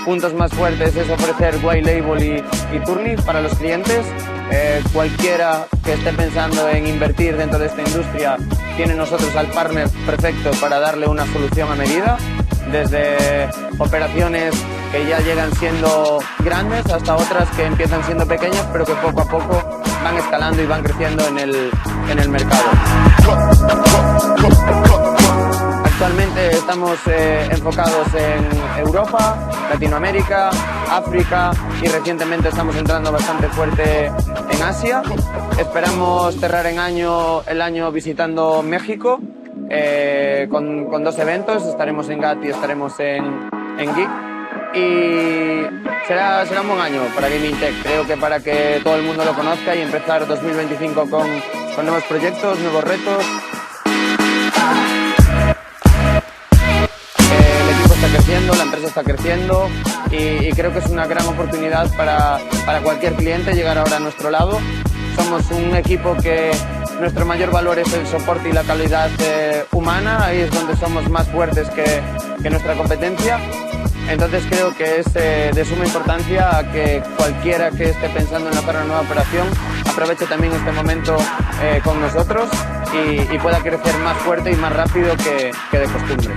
puntos más fuertes es ofrecer white label y turnkey para los clientes. Cualquiera que esté pensando en invertir dentro de esta industria tiene nosotros al partner perfecto para darle una solución a medida, desde operaciones que ya llegan siendo grandes hasta otras que empiezan siendo pequeñas pero que poco a poco van escalando y van creciendo en el mercado. Actualmente estamos enfocados en Europa, Latinoamérica, África y recientemente estamos entrando bastante fuerte en Asia. Esperamos cerrar el año visitando México con 2 eventos. Estaremos en GAT y estaremos en Geek. Y será un buen año para Gaming Tech. Creo que para que todo el mundo lo conozca y empezar 2025 con nuevos proyectos, nuevos retos. La empresa está creciendo y creo que es una gran oportunidad para cualquier cliente llegar ahora a nuestro lado. Somos un equipo que nuestro mayor valor es el soporte y la calidad humana. Ahí es donde somos más fuertes que nuestra competencia. Entonces creo que es de suma importancia que cualquiera que esté pensando en lanzar una nueva operación aproveche también este momento con nosotros y pueda crecer más fuerte y más rápido que de costumbre.